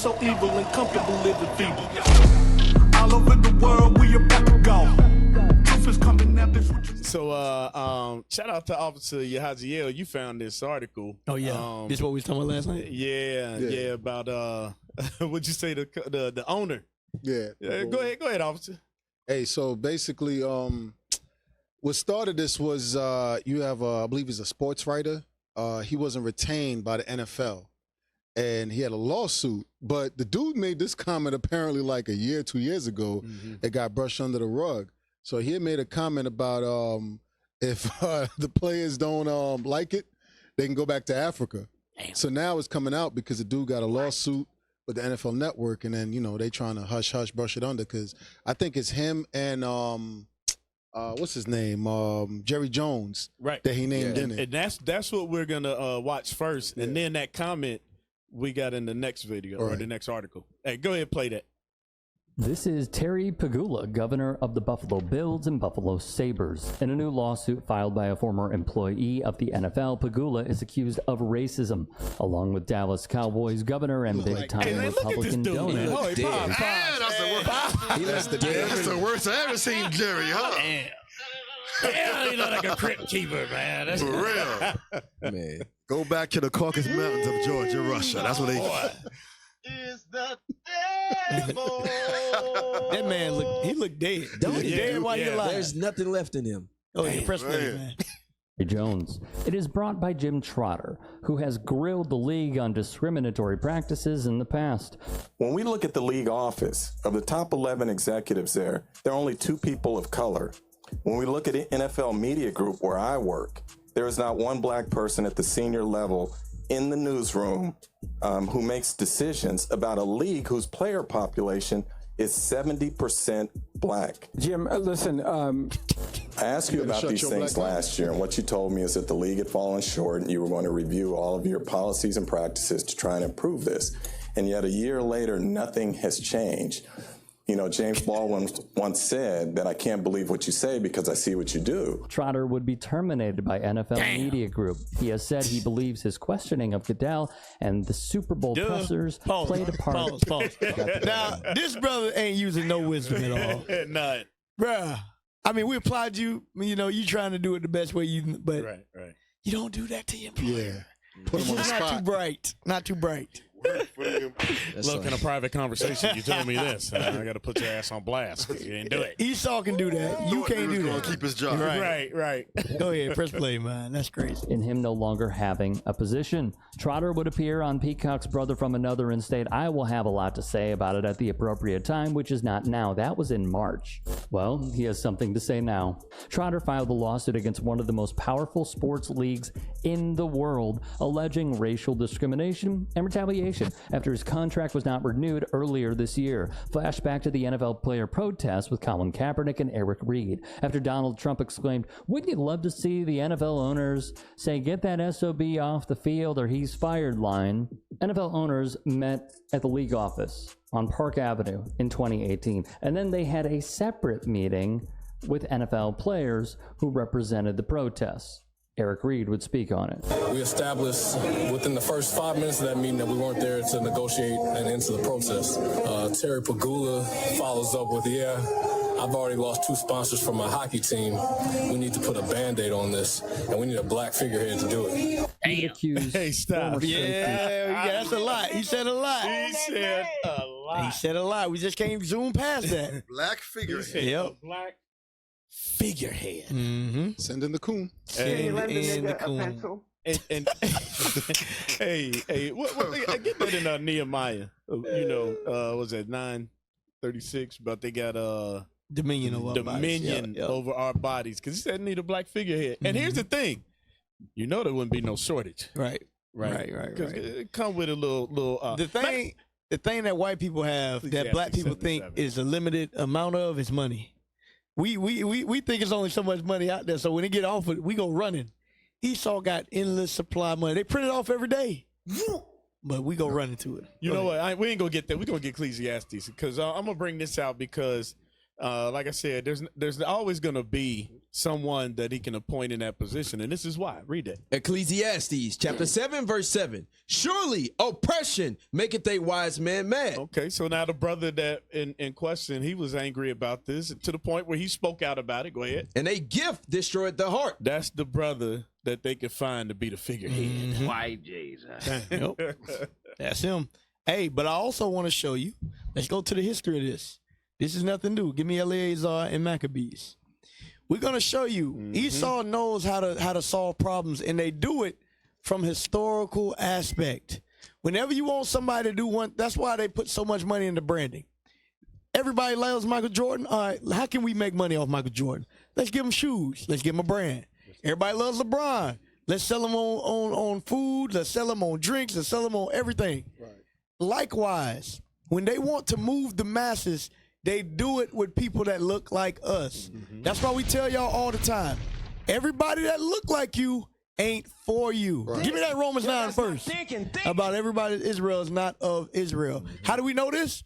so evil and comfortable living feeble. All over the world, we about to go. Truth is coming out this. So, shout out to Officer Yahaziel. You found this article. Oh yeah, this is what we was talking about last night. Yeah, about what'd you say the owner? Yeah. Go ahead, officer. Hey, so basically, what started this was you have I believe he's a sports writer. He wasn't retained by the NFL, and he had a lawsuit. But the dude made this comment apparently like a year, 2 years ago. It got brushed under the rug. So he had made a comment about if the players don't like it, they can go back to Africa. Damn. So now it's coming out because the dude got a lawsuit with the NFL Network, and then they trying to hush, brush it under, because I think it's him and what's his name, Jerry Jones, right? That he named in it. And that's what we're gonna watch first, and then that comment we got in the next video or the next article. Hey, go ahead and play that. This is Terry Pegula, governor of the Buffalo Bills and Buffalo Sabres. In a new lawsuit filed by a former employee of the NFL, Pegula is accused of racism, along with Dallas Cowboys governor and big-time Republican donor. That's the worst I've ever seen Jerry, huh? Yeah, you know, like a crypt keeper, man. That's for real. Man, go back to the Caucasus Mountains of Georgia, Russia. That's what they is the devil. That man looked dead. Don't he dead while you're alive? There's nothing left in him. Oh, yeah, press play, man. Jones. It is brought by Jim Trotter, who has grilled the league on discriminatory practices in the past. When we look at the league office, of the top 11 executives there are only 2 people of color. When we look at the NFL Media Group, where I work, there is not one black person at the senior level in the newsroom who makes decisions about a league whose player population is 70% black. Jim, listen. I asked you about these things last year, and what you told me is that the league had fallen short and you were going to review all of your policies and practices to try and improve this. And yet a year later, nothing has changed. You know, James Baldwin once said that I can't believe what you say because I see what you do. Trotter would be terminated by NFL Media Group. He has said he believes his questioning of Goodell and the Super Bowl pressers played a part. Pause. Now, this brother ain't using no wisdom at all. None. Bruh. I mean, we applaud you. You know, you trying to do it the best way but right. You don't do that to your employer. Yeah. Put him on the spot. Not too bright. Not too bright. Look, in a private conversation, you told me this. I got to put your ass on blast. You didn't do it. Esau can do that. You can't do that. Keep his job. Right. Go ahead, press play, man. That's crazy. In him no longer having a position. Trotter would appear on Peacock's Brother from Another and state, I will have a lot to say about it at the appropriate time, which is not now. That was in March. Well, he has something to say now. Trotter filed a lawsuit against one of the most powerful sports leagues in the world, alleging racial discrimination and retaliation after his contract was not renewed earlier this year. Flashback to the NFL player protest with Colin Kaepernick and Eric Reed, after Donald Trump exclaimed, wouldn't you love to see the NFL owners say, get that SOB off the field or he's fired line? NFL owners met at the league office on Park Avenue in 2018, and then they had a separate meeting with NFL players who represented the protests. Eric Reed would speak on it. We established within the first 5 minutes of that meeting that we weren't there to negotiate an end to the protest. Terry Pegula follows up with, I've already lost 2 sponsors from my hockey team. We need to put a Band-Aid on this, and we need a black figurehead to do it. Hey, stop. Yeah, that's a lot. He said a lot. He said a lot. We just can't zoom past that. Black figurehead. Yep. Black figurehead. Mm-hmm. Send in the coon. Hey, get that in Nehemiah. Was that 9:36? But they got dominion over our bodies, because he said need a black figurehead. And here's the thing, there wouldn't be no shortage. Right. Because it come with a little. The thing that white people have that black people think is a limited amount of is money. We think it's only so much money out there, so when they get off it, we go running. Esau got endless supply of money. They print it off every day, but we go running to it. You know what? We ain't gonna get that. We're gonna get Ecclesiastes, because I'm gonna bring this out because like I said, there's always going to be someone that he can appoint in that position, and this is why. Read that. Ecclesiastes chapter 7, verse 7. Surely oppression maketh a wise man mad. Okay, so now the brother that in question, he was angry about this to the point where he spoke out about it. Go ahead. And a gift destroyed the heart. That's the brother that they could find to be the figurehead. White Jesus. Nope. That's him. Hey, but I also want to show you. Let's go to the history of this. This is nothing new. Give me Eleazar and Maccabees. We're gonna show you. Esau knows how to solve problems, and they do it from historical aspect. Whenever you want somebody to do one, that's why they put so much money into branding. Everybody loves Michael Jordan. All right, how can we make money off Michael Jordan? Let's give him shoes. Let's give him a brand. Everybody loves LeBron. Let's sell him on food. Let's sell him on drinks. Let's sell him on everything. Right. Likewise, when they want to move the masses, they do it with people that look like us. That's why we tell y'all all the time, everybody that look like you ain't for you. Right. Give me that Romans 9 first. About everybody in Israel is not of Israel. How do we know this?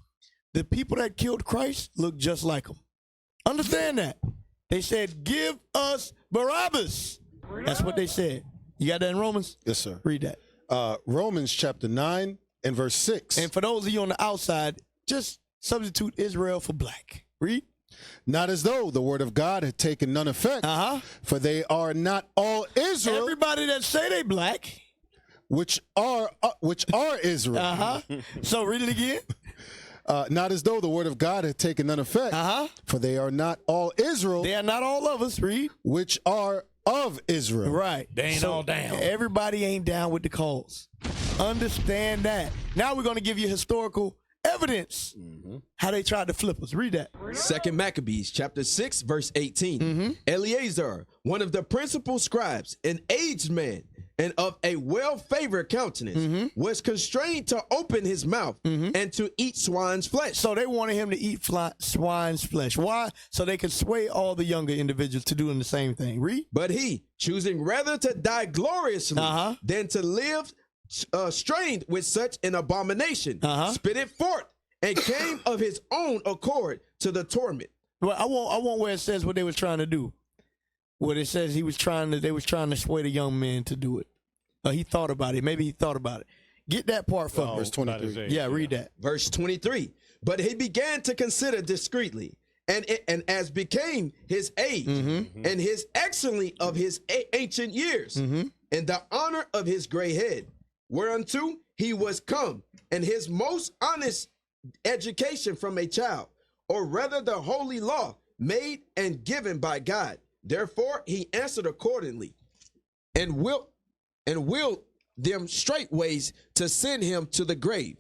The people that killed Christ look just like him. Understand that. They said, give us Barabbas. That's what they said. You got that in Romans? Yes, sir. Read that. Romans chapter 9 and verse 6. And for those of you on the outside, just substitute Israel for black. Read. Not as though the word of God had taken none effect, for they are not all Israel. Everybody that say they black, which are Israel. So read it again. Not as though the word of God had taken none effect, for they are not all Israel. They are not all of us. Read. Which are of Israel. Right. They ain't all down. Everybody ain't down with the cause. Understand that. Now we're going to give you historical evidence how they tried to flip us. Read that. 2 Maccabees chapter 6 verse 18. Eleazar, one of the principal scribes, an aged man and of a well-favored countenance, was constrained to open his mouth and to eat swine's flesh. So they wanted him to eat swine's flesh. Why? So they could sway all the younger individuals to doing the same thing. Read. But he, choosing rather to die gloriously than to live strained with such an abomination, spit it forth and came of his own accord to the torment. Well, I want where it says what they was trying to do. What it says they was trying to sway the young man to do it. He thought about it. Maybe he thought about it. Get that part from verse 23. Yeah, read that. Verse 23. But he began to consider discreetly, and as became his age, and his excellency of his ancient years, and the honor of his gray head, whereunto he was come, and his most honest education from a child, or rather the holy law made and given by God. Therefore he answered accordingly, and willed them straightways to send him to the grave.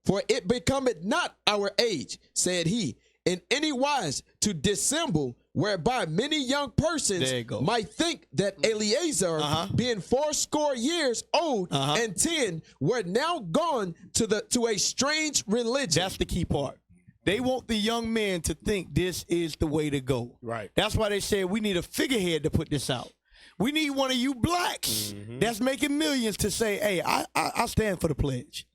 For it becometh not our age, said he, in any wise to dissemble, whereby many young persons might think that Eleazar, being 80 years old and 10, were now gone to a strange religion. That's the key part. They want the young men to think this is the way to go. Right. That's why they said we need a figurehead to put this out. We need one of you blacks that's making millions to say, hey, I stand for the pledge.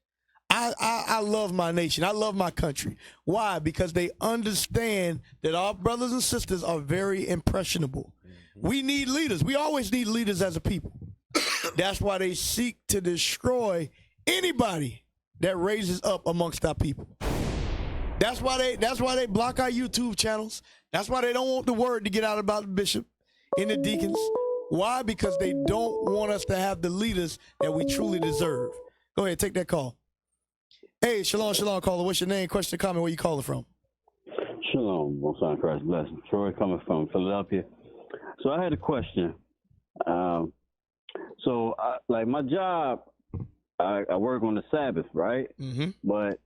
I love my nation. I love my country. Why? Because they understand that our brothers and sisters are very impressionable. We need leaders. We always need leaders as a people. That's why they seek to destroy anybody that raises up amongst our people. That's why they block our YouTube channels. That's why they don't want the word to get out about the bishop and the deacons. Why? Because they don't want us to have the leaders that we truly deserve. Go ahead, take that call. Hey, shalom, caller. What's your name? Question, comment, where you calling from? Shalom, most high Christ bless. Troy coming from Philadelphia. So I had a question. Like my job, I work on the Sabbath, right? But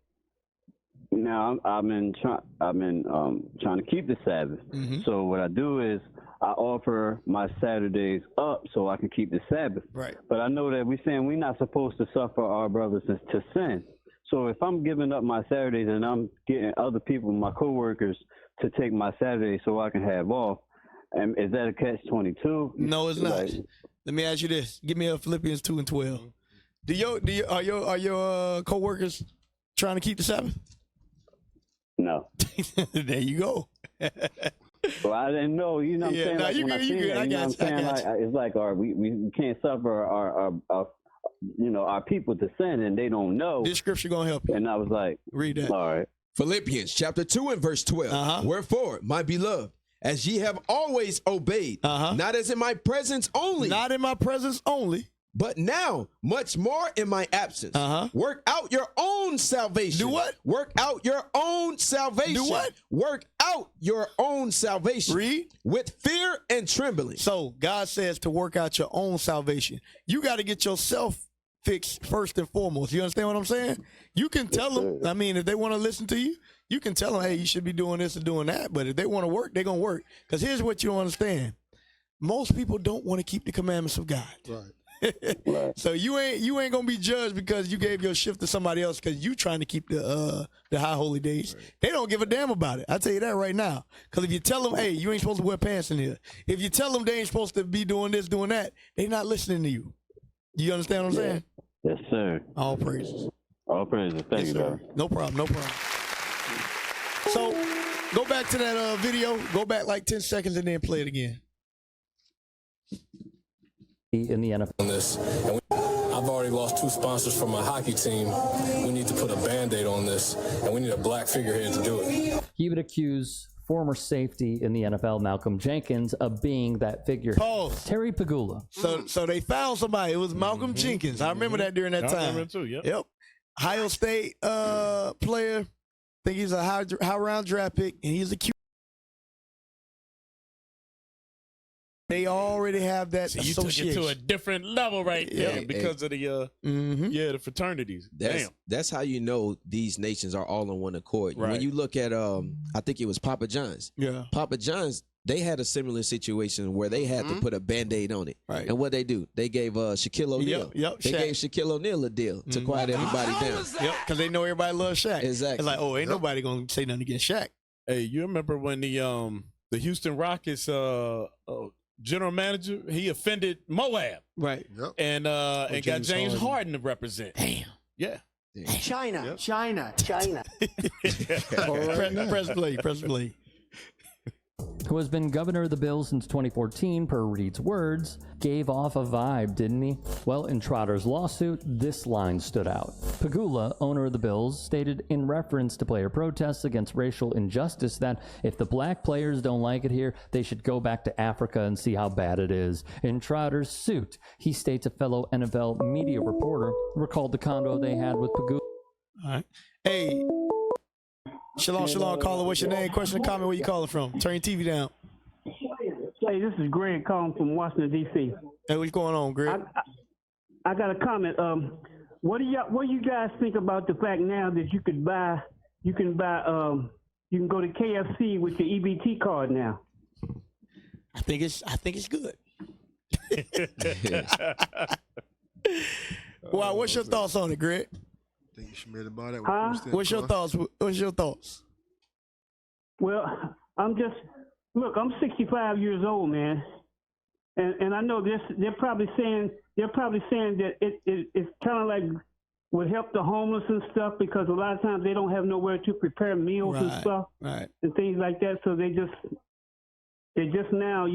now I've been trying to keep the Sabbath. So what I do is I offer my Saturdays up so I can keep the Sabbath. Right. But I know that we're saying we're not supposed to suffer our brothers to sin. So if I'm giving up my Saturdays and I'm getting other people, my coworkers, to take my Saturdays so I can have off, is that a catch-22? No, it's not. Let me ask you this: give me a Philippians 2 and 12. Are your coworkers trying to keep the Sabbath? No. There you go. Well, I didn't know. You know what I'm saying? No, Like, you when good. You good. I got you. Like, it's like, we can't suffer our people to sin, and they don't know. This scripture gonna help you. And I was like, read that. All right. Philippians chapter 2 and verse 12. Wherefore, my beloved, as ye have always obeyed, not as in my presence only. Not in my presence only. But now, much more in my absence. Work out your own salvation. Do what? Work out your own salvation. Do what? Work out your own salvation. Read. With fear and trembling. So God says to work out your own salvation. You got to get yourself fixed first and foremost. You understand what I'm saying? You can tell them, I mean, if they want to listen to you, you can tell them, hey, you should be doing this and doing that. But if they want to work, they're going to work. Because here's what you don't understand. Most people don't want to keep the commandments of God. Right. So you ain't gonna be judged because you gave your shift to somebody else because you trying to keep the high holy days. Right. They don't give a damn about it. I tell you that right now. Because if you tell them, hey, you ain't supposed to wear pants in here. If you tell them they ain't supposed to be doing this, doing that, they not listening to you. You understand what I'm saying? Yes, sir. All praises. All praises. Thank you, sir. No problem. No problem. So go back to that video. Go back like 10 seconds and then play it again. In the NFL. And I've already lost 2 sponsors for my hockey team. We need to put a Band-Aid on this, and we need a black figurehead to do it. He would accuse former safety in the NFL, Malcolm Jenkins, of being that figure. Pause. Terry Pagula. So they found somebody. It was Malcolm Jenkins. I remember that during that time. I remember too, Yep. Ohio State player. I think he's a high round draft pick, and he's a cute. They already have that you association. took it to a different level right there because of the the fraternities. That's how you know these nations are all on one accord. Right. When you look at I think it was Papa John's. Yeah. Papa John's, they had a similar situation where they had to put a Band-Aid on it. Right. And what they do? They gave Shaquille O'Neal. They gave Shaquille O'Neal a deal to quiet everybody down. Yep, because they know everybody loves Shaq. Exactly. It's like, oh, ain't nobody gonna say nothing against Shaq. Hey, you remember when the Houston Rockets general manager, he offended Moab. Right. Yep. And got James Harden to represent. Damn. Yeah. China. China. Press play. Who has been governor of the Bills since 2014, per Reed's words, gave off a vibe, didn't he? Well, in Trotter's lawsuit, this line stood out. Pagula, owner of the Bills, stated in reference to player protests against racial injustice that if the black players don't like it here, they should go back to Africa and see how bad it is. In Trotter's suit, he states a fellow NFL media reporter recalled the convo they had with Pagula. All right. Hey, Shalom, caller. What's your name? Question or comment? Where you calling from? Turn your TV down. Hey, this is Greg calling from Washington, D.C. Hey, what's going on, Greg? I got a comment. What do you guys think about the fact now that you can go to KFC with your EBT card now? I think it's good. Wow, what's your thoughts on it, Greg? I think you should make about that. What's your thoughts? Well, I'm 65 years old, man, and I know this. They're probably saying that it's kind of like would help the homeless and stuff because a lot of times they don't have nowhere to prepare meals and stuff, and things like that. So they just now,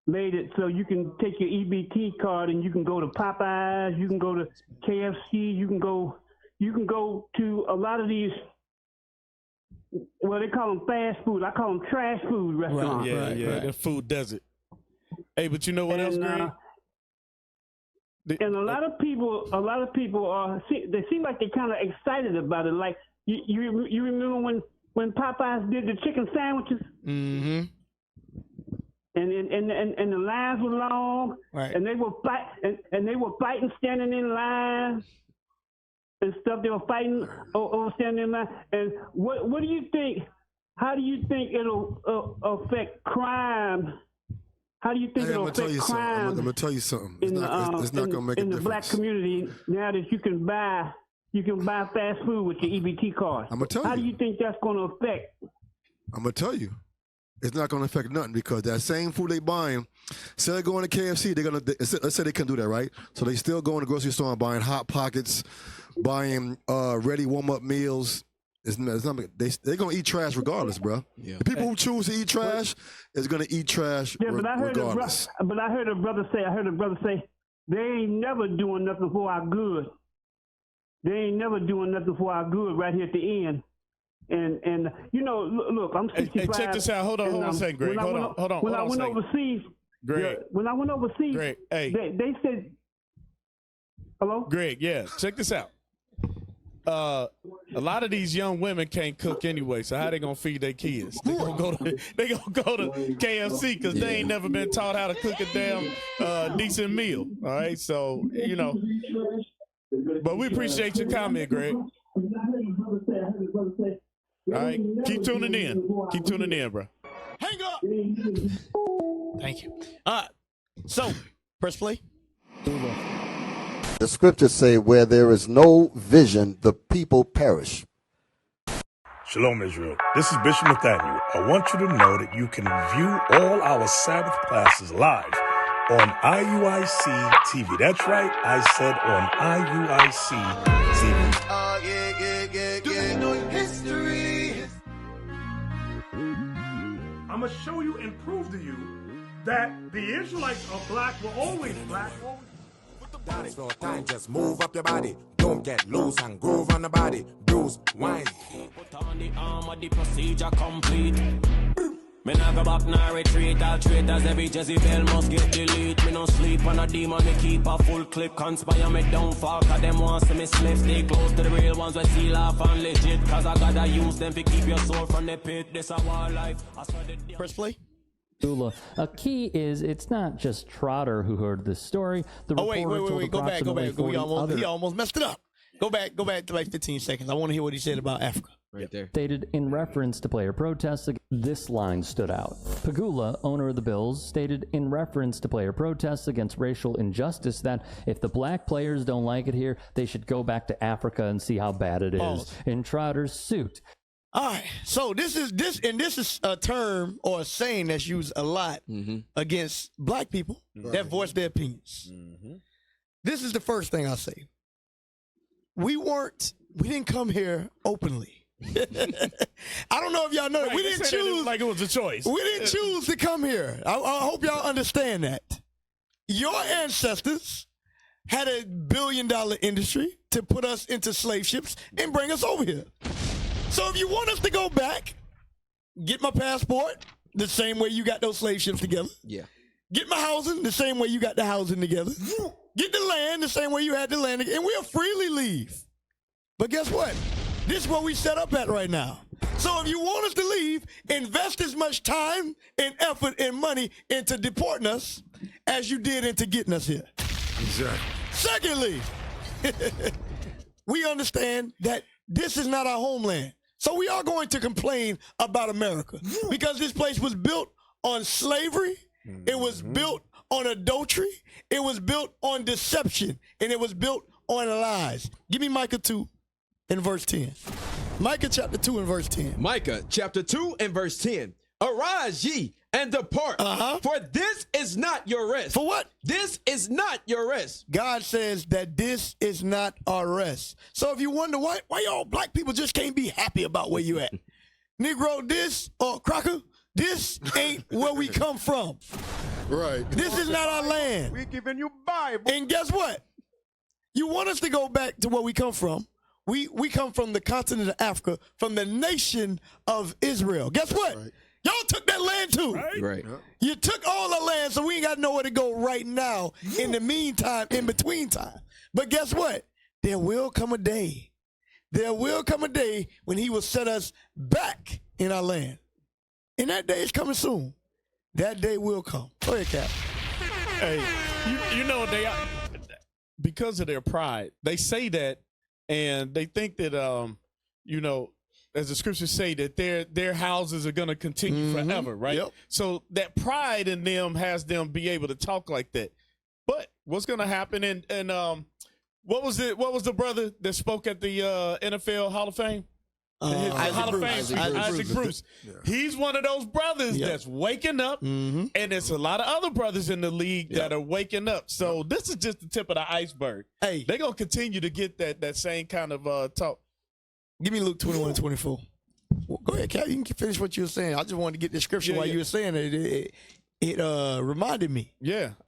made it so you can take your EBT card and you can go to Popeyes, you can go to KFC, you can go to a lot of these. Well, they call them fast food. I call them trash food restaurants. Right. The food desert. Hey, but you know what else, Greg? And a lot of people are. They seem like they're kind of excited about it. Like you remember when Popeyes did the chicken sandwiches? Mm-hmm. And the lines were long, and they were fighting standing in line and stuff. They were fighting over standing in line. And what do you think? How do you think it'll affect crime? How do you think it'll affect crime? I'm gonna tell you something. It's not gonna make a difference in the black community now that you can buy fast food with your EBT card. I'm gonna tell you. How do you think that's gonna affect? I'm gonna tell you. It's not going to affect nothing because that same food they buying, instead of going to KFC, let's say they can do that, right? So they still go in the grocery store and buying Hot Pockets, buying ready warm-up meals, They're going to eat trash regardless, bro. Yeah. The people who choose to eat trash is going to eat trash regardless. But I heard a brother say, they ain't never doing nothing for our good. They ain't never doing nothing for our good right here at the end. And you know, look, I'm 65. Hey, check this out. Hold on a second, Greg. Hold on. When I went overseas, Greg. When I went overseas, Greg, hey. they said, hello? Greg, yeah, check this out. A lot of these young women can't cook anyway, so how they gonna feed their kids? They gonna go to KFC because they ain't never been taught how to cook a damn decent meal. All right, so you know. But we appreciate your comment, Greg. All right, keep tuning in, bro. Hang up. Thank you. So press play. The scriptures say, where there is no vision, the people perish. Shalom, Israel. This is Bishop Nathaniel. I want you to know that you can view all our Sabbath classes live on I.U.I.C. TV. That's right, I said on I.U.I.C. TV. Oh, yeah. Do you know history? I'm going to show you and prove to you that the Israelites are black, were always black. Dance for time, just move up your body. Don't get loose and groove on the body. Bruise, wine. Put on the armor, the procedure complete. Me nah go back, nah retreat. All traitors, every Jezebel must get delete. Me no sleep on a demon, me keep a full clip. Conspire me downfall, cause them want to me slip. Stay close to the real ones, we seal off and legit. Cause I gotta use them to keep your soul from the pit. This a war life. Press play. A key is it's not just Trotter who heard this story. The wait. Go back. He almost messed it up. Go back to like 15 seconds. I want to hear what he said about Africa. Right there. Stated in reference to player protests, this line stood out. Pagula, owner of the Bills, stated in reference to player protests against racial injustice that if the black players don't like it here, they should go back to Africa and see how bad it is. In Trotter's suit. All right, so this is a term or a saying that's used a lot against black people that voice their opinions. This is the first thing I say. We didn't come here openly. I don't know if y'all know that. We didn't choose like it was a choice. We didn't choose to come here. I hope y'all understand that. Your ancestors had a $1 billion industry to put us into slave ships and bring us over here. So if you want us to go back, get my passport the same way you got those slave ships together. Yeah. Get my housing the same way you got the housing together. Get the land the same way you had the land together. And we'll freely leave. But guess what? This is what we set up at right now. So if you want us to leave, invest as much time and effort and money into deporting us as you did into getting us here. Exactly. Secondly, we understand that this is not our homeland. So we are going to complain about America because this place was built on slavery. It was built on adultery. It was built on deception. And it was built on lies. Give me Micah 2 and verse 10. Micah chapter 2 and verse 10. Micah chapter 2 and verse 10. Arise ye and depart, for this is not your rest. For what? This is not your rest. God says that this is not our rest. So if you wonder why y'all black people just can't be happy about where you at, Negro, Crocker, this ain't where we come from. Right. This is not our land. We giving you Bible. And guess what? You want us to go back to where we come from. We come from the continent of Africa, from the nation of Israel. Guess what? Right. Y'all took that land too. Right. You took all the land, so we ain't got nowhere to go right now in the meantime, in between time. But guess what? There will come a day. There will come a day when he will set us back in our land. And that day is coming soon. That day will come. Go ahead, Cap. Hey, you know, they are, because of their pride, they say that, and they think that, you know, as the scriptures say, that their houses are going to continue forever, right? Yep. So that pride in them has them be able to talk like that. But what's going to happen? And what was the brother that spoke at the NFL Hall of Fame? Isaac Bruce. Yeah. He's one of those brothers that's waking up, and there's a lot of other brothers in the league that are waking up. So this is just the tip of the iceberg. Hey, they're going to continue to get that same kind of talk. Give me Luke 21:24. Well, go ahead, Cal. You can finish what you were saying. I just wanted to get the scripture while you were saying it. It reminded me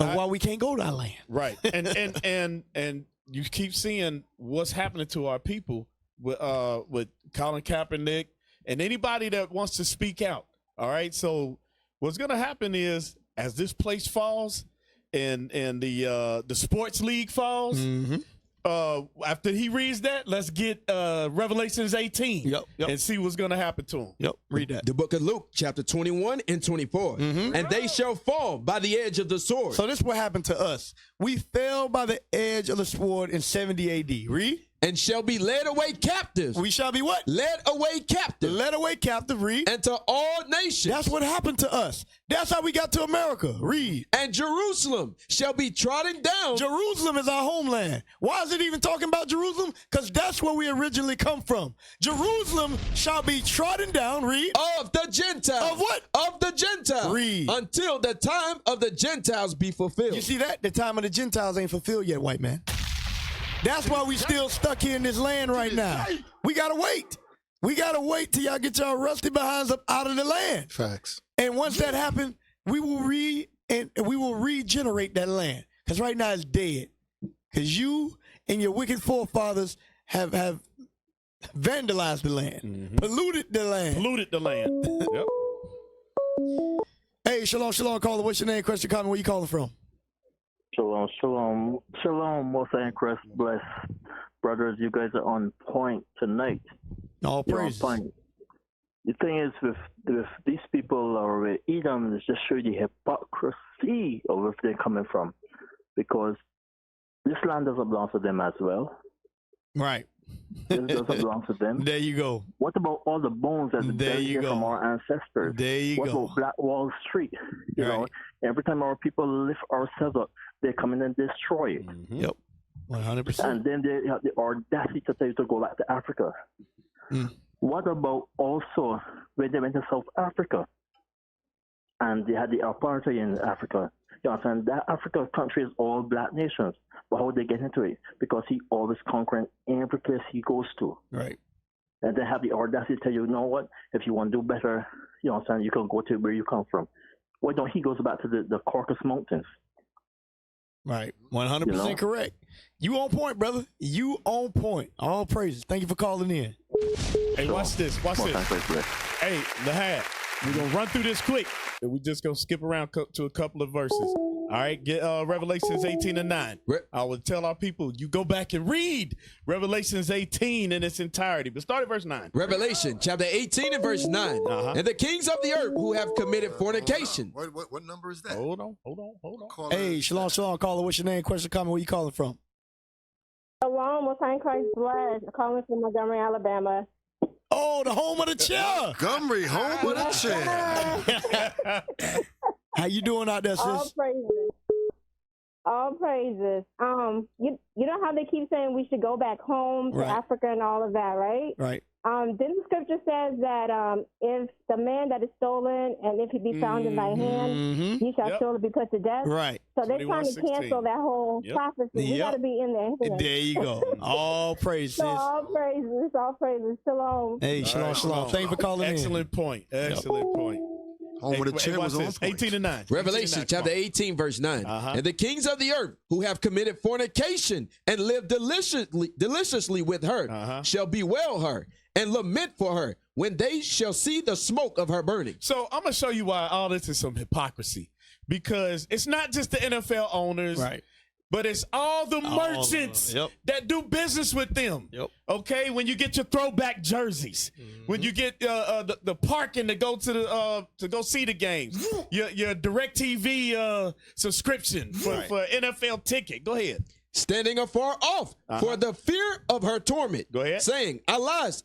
of why we can't go to our land. Right. And you keep seeing what's happening to our people with Colin Kaepernick and anybody that wants to speak out. All right. So what's going to happen is as this place falls and the sports league falls, after he reads that, let's get Revelations 18 and see what's going to happen to him. Yep, read that. The book of Luke, chapter 21 and 24. And they shall fall by the edge of the sword. So this is what happened to us. We fell by the edge of the sword in 70 AD. Read. And shall be led away captives. We shall be what? Led away captive. Led away captive. Read. And to all nations. That's what happened to us. That's how we got to America. Read. And Jerusalem shall be trodden down. Jerusalem is our homeland. Why is it even talking about Jerusalem? Because that's where we originally come from. Jerusalem shall be trodden down. Read. Of the Gentiles. Of what? Of the Gentiles. Read. Until the time of the Gentiles be fulfilled. You see that? The time of the Gentiles ain't fulfilled yet, white man. That's why we still stuck here in this land right now. We got to wait. We got to wait till y'all get y'all rusty behinds up out of the land. Facts. And once that happens, we will regenerate that land. Because right now it's dead. Because you and your wicked forefathers have vandalized the land, polluted the land. Yep. Hey, shalom, caller. What's your name? Question, comment. Where you calling from? Shalom, Most High in Christ bless. Brothers, you guys are on point tonight. All praise. The thing is, with these people or with Edom, it's just show the hypocrisy of where they're coming from. Because this land doesn't belong to them as well. Right. This doesn't belong to them. There you go. What about all the bones that there you go from our ancestors? There you what go. About Black Wall Street? You know, every time our people lift ourselves up, they come in and destroy it. Yep, 100%. And then they have the audacity to tell you to go back to Africa. What about also when they went to South Africa and they had the apartheid in Africa? You understand? That Africa country is all black nations. But how would they get into it? Because he always conquering every place he goes to. Right. And they have the audacity to tell you, you know what? If you want to do better, you understand, you can go to where you come from. Why don't he goes back to the Caucasus Mountains? Right. 100% correct. You on point, brother. You on point. All praises. Thank you for calling in. Hey, watch this. Hey, Lahad, we're going to run through this quick. And we just going to skip around to a couple of verses. All right, get Revelations 18:9. I will tell our people, you go back and read Revelations 18 in its entirety. But start at verse 9. Revelation chapter 18 and verse 9. And the kings of the earth who have committed fornication. What number is that? Hold on. Hey, shalom, caller. What's your name? Question, comment. Where you calling from? Shalom, Most High in Christ bless. Calling from Montgomery, Alabama. Oh, the home of the chair. Montgomery, home of the chair. How you doing out there, sis? All praises. You know how they keep saying we should go back home to Africa and all of that, right? Right. Then the scripture says that if the man that is stolen and if he be found in thy hand, he shall surely be put to death. Right. So they're trying to cancel that whole prophecy. We got to be in there. There you go. All praises. So all praises. Shalom. Hey, shalom. Thank you for calling in. Excellent point. Home of the chair was on point. 18:9. Revelation chapter 18 verse 9. And the kings of the earth who have committed fornication and lived deliciously with her shall bewail her and lament for her when they shall see the smoke of her burning. So I'm going to show you why all this is some hypocrisy. Because it's not just the NFL owners. Right. But it's all the merchants that do business with them. Okay, when you get your throwback jerseys, when you get the parking to go to go see the games, your DirecTV subscription for NFL ticket. Go ahead. Standing afar off for the fear of her torment. Go ahead. Saying, alas,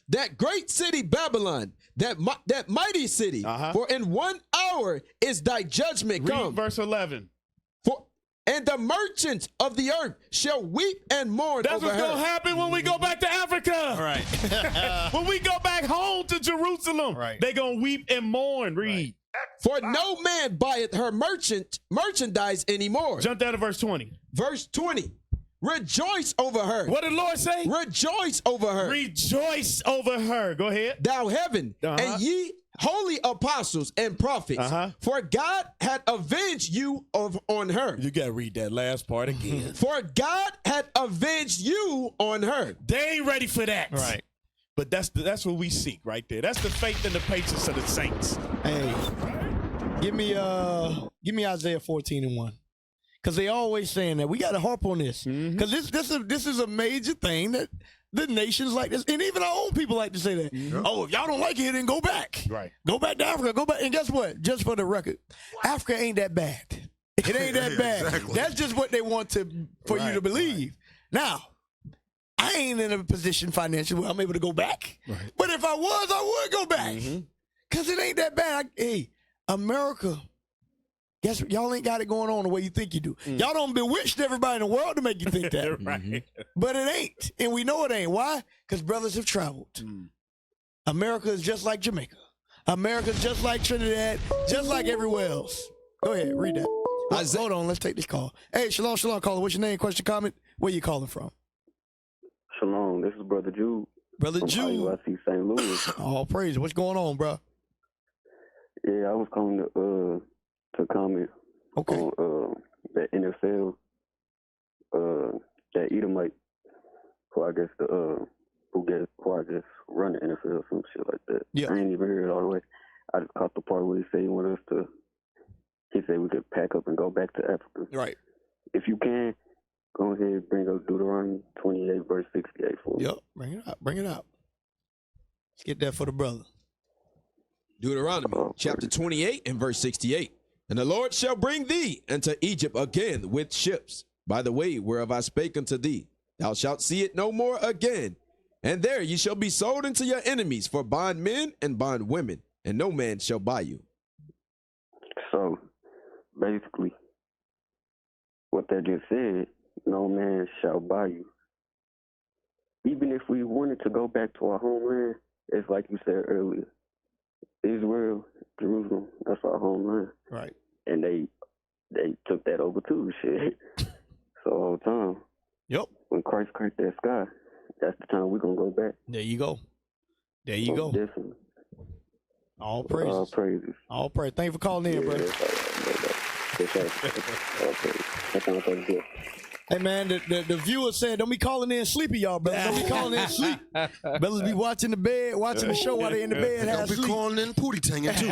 that great city Babylon, that mighty city, for in 1 hour is thy judgment come. Read verse 11. And the merchants of the earth shall weep and mourn over her. That's what's going to happen when we go back to Africa. Right. When we go back home to Jerusalem, they're going to weep and mourn. Read. For no man buyeth her merchandise anymore. Jump down to verse 20. Verse 20. rejoice over her. What did the Lord say? Rejoice over her. Rejoice over her. Go ahead. Thou heaven, and ye holy apostles and prophets, for God had avenged you on her. You got to read that last part again. For God had avenged you on her. They ain't ready for that. Right. But that's what we seek right there. That's the faith and the patience of the saints. Hey, give me Isaiah 14:1. Because they always saying that. We got to harp on this. Because this is a major thing that the nations like this, and even our own people like to say that. Oh, if y'all don't like it, then go back. Right. Go back to Africa. Go back. And guess what? Just for the record, Africa ain't that bad. It ain't that bad. Exactly. That's just what they want for you to believe. Now, I ain't in a position financially where I'm able to go back. Right. But if I was, I would go back. Because it ain't that bad. Hey, America, guess what? Y'all ain't got it going on the way you think you do. Y'all don't bewitched everybody in the world to make you think that. Right. But it ain't. And we know it ain't. Why? Because brothers have traveled. America is just like Jamaica. America's just like Trinidad, just like everywhere else. Go ahead, read that. Hold on, let's take this call. Hey, shalom, caller. What's your name? Question, comment? Where you calling from? Shalom, this is Brother Jude. Brother from Jude. I.U.I.C. St. Louis. All praise. What's going on, bro? Yeah, I was calling to comment on that NFL, that Edomite, who I guess run the NFL, some shit like that. Yeah. I ain't even heard it all the way. I just caught the part where he said he wanted us to. He said we could pack up and go back to Africa. Right. If you can, go ahead and bring up Deuteronomy 28, verse 68 for me. Yep, bring it out. Bring it out. Let's get that for the brother. Deuteronomy chapter 28 and verse 68. And the Lord shall bring thee into Egypt again with ships, by the way whereof I spake unto thee. Thou shalt see it no more again. And there ye shall be sold unto your enemies for bondmen and bondwomen, and no man shall buy you. So, basically, what that just said, no man shall buy you. Even if we wanted to go back to our homeland, it's like you said earlier, Israel, Jerusalem, that's our homeland. Right. And they took that over too, shit. So all the time. Yep. When Christ cracked that sky, that's the time we're going to go back. There you go. There you go. Definitely. All praises. All praises. All praise. Thank you for calling in, brother. Hey, man, the viewers saying, don't be calling in sleepy, y'all, brother. Don't be calling in sleep. Brothers be watching the show while they in the bed. Don't be calling in pootie tanging, too.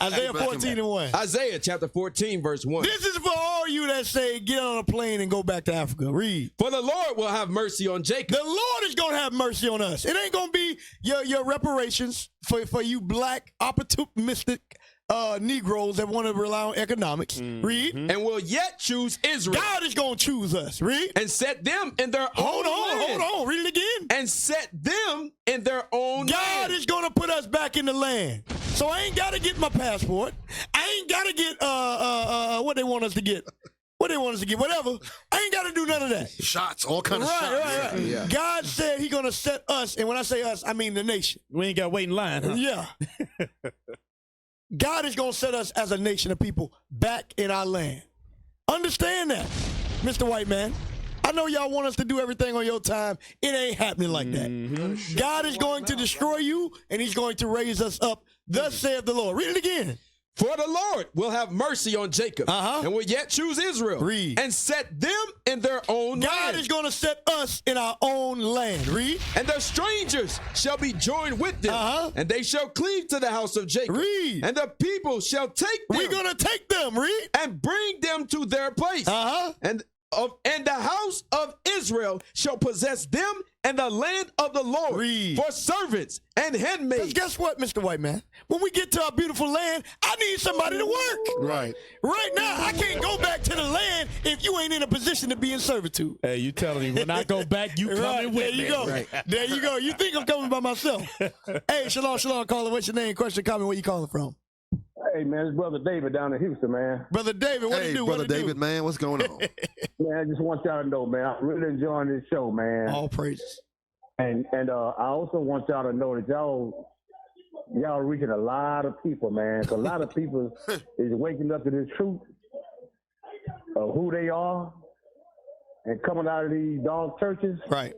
Isaiah 14:1. Isaiah chapter 14, verse 1. This is for all you that say, get on a plane and go back to Africa. Read. For the Lord will have mercy on Jacob. The Lord is going to have mercy on us. It ain't going to be your reparations for you black, opportunistic Negroes that want to rely on economics. Read. And will yet choose Israel. God is going to choose us. Read. And set them in their own land. Hold on. Read it again. And set them in their own God land. is going to put us back in the land. So I ain't got to get my passport. I ain't got to get what they want us to get. Whatever. I ain't got to do none of that. Shots, all kind of shots. Right. Yeah. God said He's going to set us, and when I say us, I mean the nation. We ain't got to wait in line, huh? Yeah. God is going to set us as a nation of people back in our land. Understand that, Mr. White Man. I know y'all want us to do everything on your time. It ain't happening like that. God is going to destroy you, and He's going to raise us up. Thus saith the Lord. Read it again. For the Lord will have mercy on Jacob, and will yet choose Israel, Read. And set them in their own land. God is going to set us in our own land. Read. And the strangers shall be joined with them, and they shall cleave to the house of Jacob. Read. And the people shall take them. We're going to take them. Read. And bring them to their place. And the house of Israel shall possess them and the land of the Lord for servants and handmaids. Guess what, Mr. White Man? When we get to our beautiful land, I need somebody to work. Right. Right now, I can't go back to the land if you ain't in a position to be in servitude. Hey, you telling me when I go back, you coming with me. There you go. Right. There you go. You think I'm coming by myself. Hey, shalom, caller. What's your name? Question, comment, where you calling from? Hey, man, it's Brother David down in Houston, man. Brother David, what do you do? Brother David, man, what's going on? Man, I just want y'all to know, man, I'm really enjoying this show, man. All praises. And I also want y'all to know that y'all reaching a lot of people, man. 'Cause a lot of people is waking up to this truth of who they are and coming out of these dog churches. Right.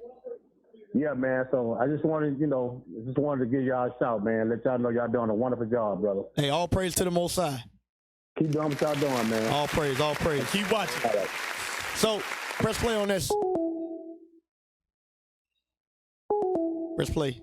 Yeah, man. So I just wanted, to give y'all a shout, man. Let y'all know y'all doing a wonderful job, brother. Hey, all praise to the Most High. Keep doing what y'all doing, man. All praise, all praise. Keep watching. All right. So, press play on this. Press play.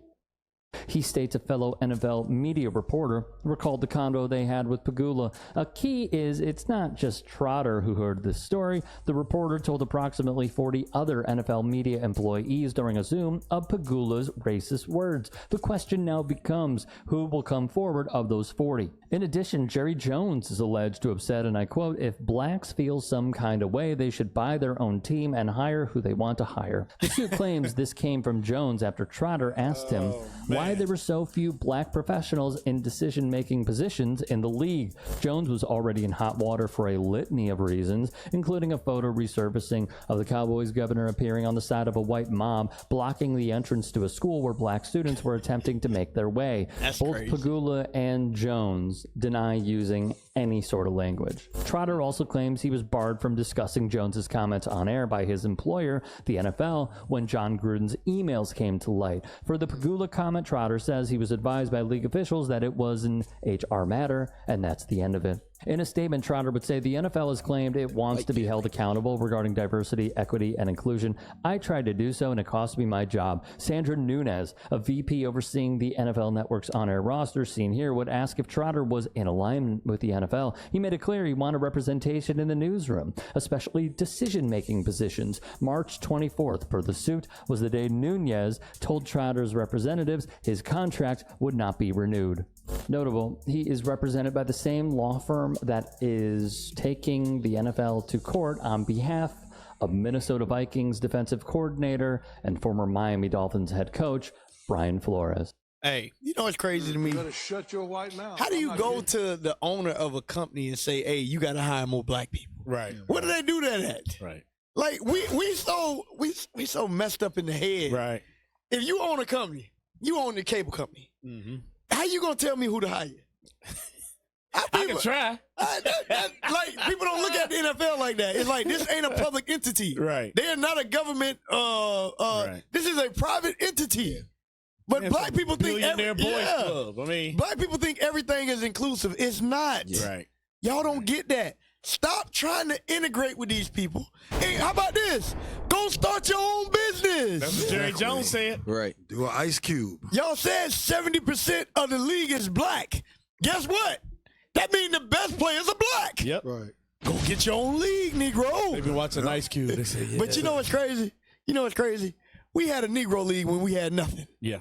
He states a fellow NFL media reporter recalled the convo they had with Pegula. A key is it's not just Trotter who heard this story. The reporter told approximately 40 other NFL media employees during a Zoom of Pegula's racist words. The question now becomes, who will come forward of those 40? In addition, Jerry Jones is alleged to have said, and I quote, if blacks feel some kind of way, they should buy their own team and hire who they want to hire. The suit claims this came from Jones after Trotter asked him why there were so few black professionals in decision-making positions in the league. Jones was already in hot water for a litany of reasons, including a photo resurfacing of the Cowboys governor appearing on the side of a white mob, blocking the entrance to a school where black students were attempting to make their way. Both crazy. Pegula and Jones deny using any sort of language. Trotter also claims he was barred from discussing Jones's comments on air by his employer, the NFL, when John Gruden's emails came to light. For the Pegula comment, Trotter says he was advised by league officials that it was an HR matter, and that's the end of it. In a statement, Trotter would say the NFL has claimed it wants to be held accountable regarding diversity, equity, and inclusion. I tried to do so, and it cost me my job. Sandra Nunez, a VP overseeing the NFL Network's on-air roster, seen here, would ask if Trotter was in alignment with the NFL. He made it clear he wanted representation in the newsroom, especially decision-making positions. March 24th, per the suit, was the day Nunez told Trotter's representatives his contract would not be renewed. Notable, he is represented by the same law firm that is taking the NFL to court on behalf of Minnesota Vikings defensive coordinator and former Miami Dolphins head coach, Brian Flores. Hey, you know what's crazy to me? You better shut your white mouth. How do you go to the owner of a company and say, hey, you got to hire more black people? Right. Where do they do that at? Right. Like, we so messed up in the head. Right. If you own a company, you own the cable company. Mm-hmm. How you gonna tell me who to hire? I can try. Like, people don't look at the NFL like that. It's like, this ain't a public entity. Right. They are not a government. Right. This is a private entity. But black people think club. I mean, black people think everything is inclusive. It's not. Right. Y'all don't get that. Stop trying to integrate with these people. Hey, how about this? Go start your own business. That's what Jerry Jones said. Right. Do an Ice Cube. Y'all said 70% of the league is black. Guess what? That means the best players are black. Yep. Right. Go get your own league, Negro. They've been watching Ice Cube. They say, yeah. But you know what's crazy? We had a Negro league when we had nothing. Yeah.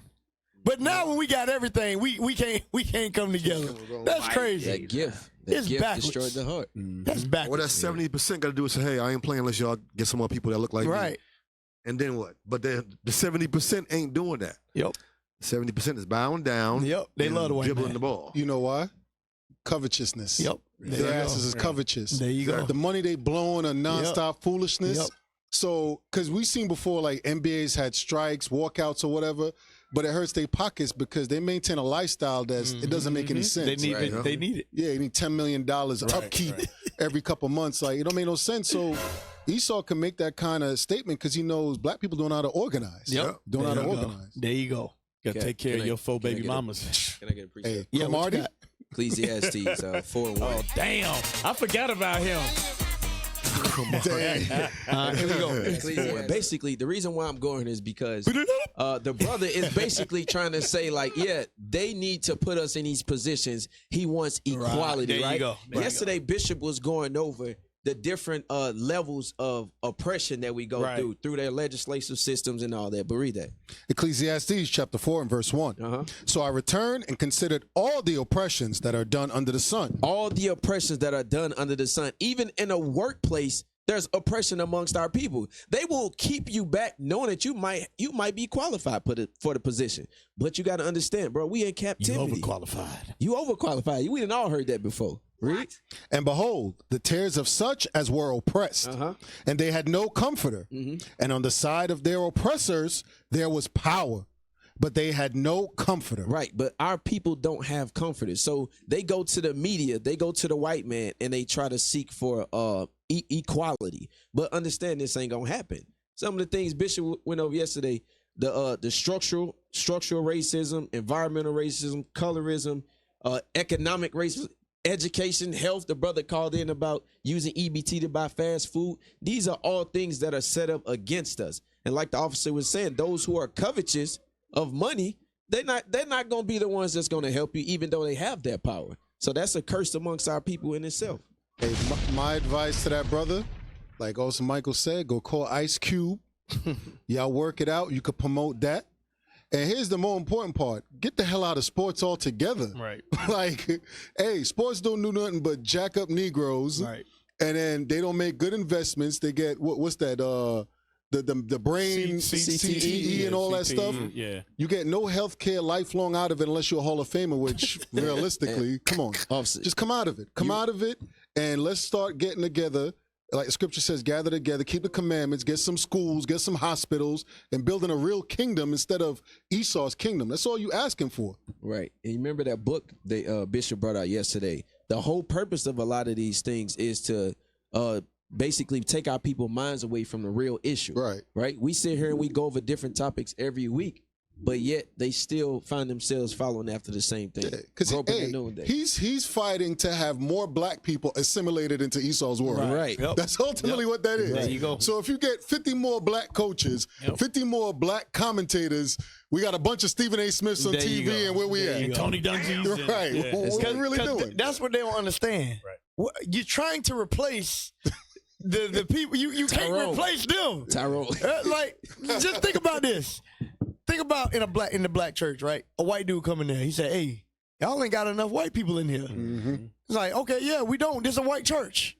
But now when we got everything, we can't come together. That's crazy. That gift. It's gift backwards. destroyed the heart. That's backwards. Well, that 70% got to do is say, hey, I ain't playing unless y'all get some more people that look like me. Right. And then what? But the 70% ain't doing that. Yep. 70% is bowing down. Yep. They love the white dribbling man. the ball. You know why? Covetousness. Yep. Their asses is covetous. There you go. The money they blowing on nonstop foolishness. Yep. So, because we seen before, like NBA's had strikes, walkouts, or whatever, but it hurts their pockets because they maintain a lifestyle that's it doesn't make any sense. They need it. They need it. Yeah, you need $10 million upkeep every couple months. Like, it don't make no sense. So Esau can make that kind of statement because he knows black people don't know how to organize. Yep. Don't know how to organize. There you go. Got to take care of your 4 baby mamas. Can I get a precept? Hey, Marty. Ecclesiastes 4:1. Oh, damn. I forgot about him. Here we go. Basically, the reason why I'm going is because the brother is basically trying to say, like, yeah, they need to put us in these positions. He wants equality, right? Yesterday, Bishop was going over the different levels of oppression that we go through their legislative systems and all that. But read that. Ecclesiastes chapter 4 and verse 1. So I returned and considered all the oppressions that are done under the sun. All the oppressions that are done under the sun. Even in a workplace, there's oppression amongst our people. They will keep you back knowing that you might be qualified for the position. But you got to understand, bro, we in captivity. You overqualified. We done all heard that before. Read. And behold, the tears of such as were oppressed, and they had no comforter. And on the side of their oppressors, there was power. but they had no comforter. Right, but our people don't have comforters. So they go to the media, they go to the white man, and they try to seek for equality. But understand this ain't gonna happen. Some of the things Bishop went over yesterday, the structural racism, environmental racism, colorism, economic racism, education, health. The brother called in about using EBT to buy fast food. These are all things that are set up against us. And like the officer was saying, those who are covetous of money, they're not going to be the ones that's going to help you, even though they have that power. So that's a curse amongst our people in itself. Hey, my advice to that brother, like also Michael said, go call Ice Cube. Y'all work it out. You could promote that. And here's the more important part. Get the hell out of sports altogether. Right. Like, hey, sports don't do nothing but jack up Negroes. Right. And then they don't make good investments. They get, what's that, the brain, CTE and all that stuff. Yeah. You get no health care lifelong out of it unless you're a Hall of Famer, which realistically, come on. Just come out of it. Come out of it, and let's start getting together. Like the scripture says, gather together, keep the commandments, get some schools, get some hospitals, and building a real kingdom instead of Esau's kingdom. That's all you asking for. Right. And you remember that book the Bishop brought out yesterday? The whole purpose of a lot of these things is to basically take our people's minds away from the real issue. Right. Right. We sit here and we go over different topics every week, but yet they still find themselves following after the same thing. Because he's fighting to have more black people assimilated into Esau's world. Right. Yep. That's ultimately what that is. There you go. So if you get 50 more black coaches, 50 more black commentators, we got a bunch of Stephen A. Smiths on TV, and where we at? And Tony Dungy's. Right. Yeah. What are we really doing? That's what they don't understand. Right. You're trying to replace the people. You can't replace them. Tyrone. Like, just think about this. Think about in the black church, right? A white dude come in there. He said, "Hey, y'all ain't got enough white people in here." Mm-hmm. It's like, okay, yeah, we don't. This is a white church.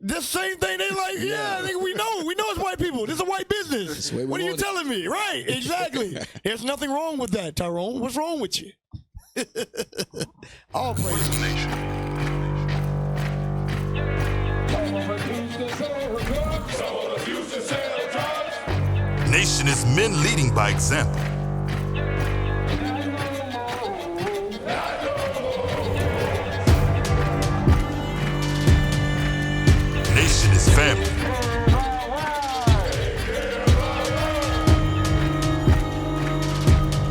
The same thing. They like, yeah, nigga, we know it's white people. This is a white business. What are you telling me? Right? Exactly. There's nothing wrong with that, Tyrone. What's wrong with you? All praise the nation. Nation is men leading by example. Nation is family.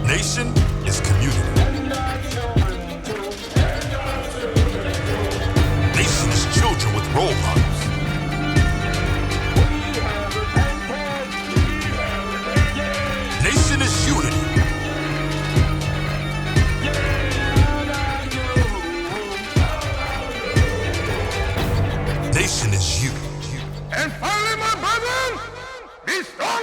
Nation is community. Nation is children with role models. Nation is unity. Nation is you. And finally, my brother, restore